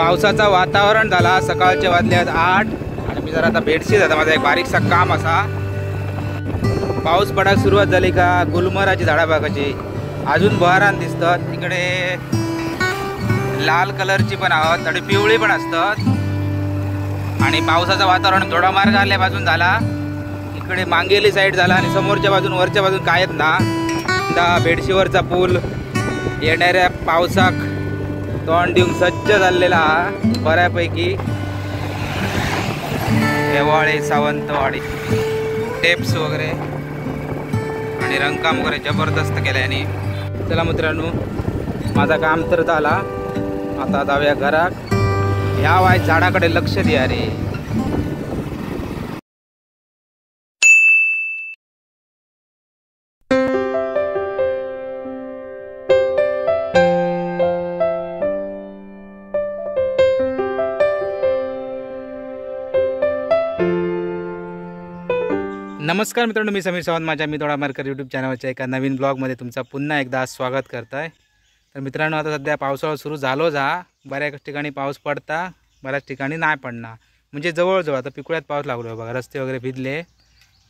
पावसाचा वातावरण झाला, सकाळचे वाजल्यात 8 आणि मी जरा आता बेडशीट आता माझा एक बारीकसा काम असा. पाऊस पडायला सुरुवात झाली का गुलमराची झाडा बागाची अजून बहरान दिसतात. इकडे लाल कलरची पण आहोत आणि पिवळी पण असतात. आणि पावसाचं वातावरण थोडा मार्ग आल्या बाजून झाला, इकडे मांगेली साईड झाला आणि समोरच्या बाजून वरच्या बाजून कायच ना. बेडशीवरचा पूल येणाऱ्या पावसाक तोंड देऊन सज्ज झालेला बऱ्यापैकी. हेवाळे, सावंतवाडी, टेप्स वगैरे आणि रंगकाम वगैरे जबरदस्त केलं यांनी. चला मित्रांनो, माझा काम तर झाला, आता जाऊया घरात. या वाय झाडाकडे लक्ष द्या रे. नमस्कार मित्रांनो, मी समीर सावंत. माझ्या मी थोडा मार्कर यूट्यूब चॅनलवरच्या एका नवीन ब्लॉगमध्ये तुमचा पुन्हा एकदा स्वागत करत आहे. तर मित्रांनो, आता सध्या पावसाळा सुरू झालोच हा. बऱ्याच ठिकाणी पाऊस पडता, बऱ्याच ठिकाणी नाही पडणार. म्हणजे जवळजवळ आता पिकुळ्यात पाऊस लागलो बघा, रस्ते वगैरे भिजले,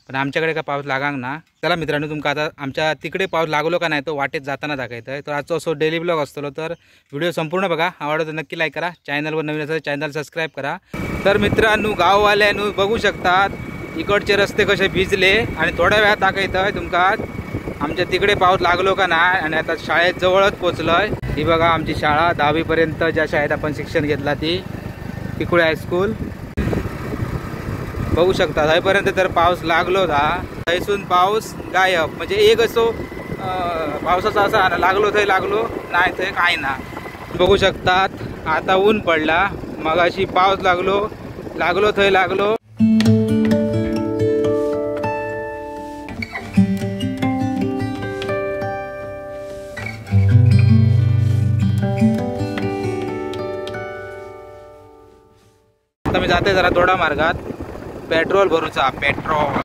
पण आमच्याकडे का पाऊस लागांग ना. चला मित्रांनो, तुमका आता आमच्या तिकडे पाऊस लागलो का नाही तो वाटेत जाताना दाखवायचं आहे. तर आजचा असो डेली ब्लॉग असतो. तर व्हिडिओ संपूर्ण बघा, आवडलं तर नक्की लाईक करा. चॅनलवर नवीन असेल चॅनल सबस्क्राईब करा. तर मित्रांनो, गाववाल्यांनो बघू शकतात इकडचे रस्ते कसे भिजले आणि थोड्या वेळात दाखवतं आहे तुमका आमच्या तिकडे पाऊस लागलो का नाही. आणि आता शाळेत जवळच पोचलोय. ही बघा आमची शाळा, 10वी पर्यंत ज्या शाळेत आपण शिक्षण घेतला ती पिकुळे हायस्कूल. बघू शकता हयपर्यंत तर पाऊस लागलो हा. थंयसून पाऊस गायब. म्हणजे एक असो पावसाचा असा लागलो थंय लागलो, नाही थंय काय ना. बघू शकतात आता ऊन पडला, मगाशी पाऊस लागलो थंय लागलो. आता मी जाते जरा थोडा मार्गात पेट्रोल भरूचा. पेट्रोल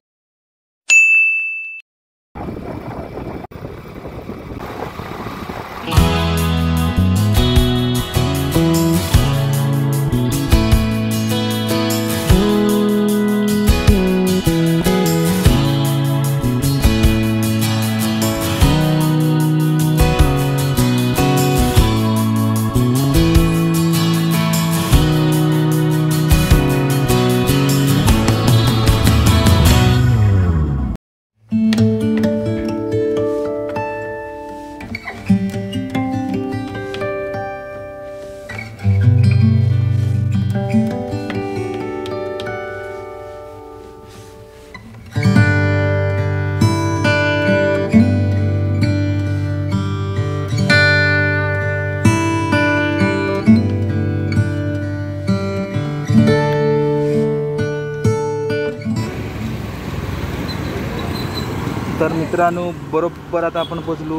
तर मित्रांनो, बरोबर आता आपण पोचलो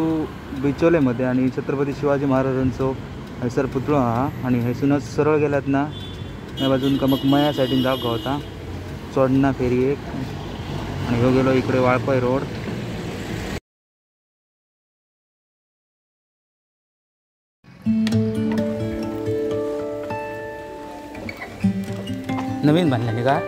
बिचोलेमध्ये आणि छत्रपती शिवाजी महाराजांचं हैसर पुतळा हा. आणि हैसूनच सरळ गेल्यात ना या बाजून का मग मया साईडीन जाऊ होता चोडणा फेरी एक. आणि हो गेलो इकडे वाळपय रोड. नवीन बांधल्याने का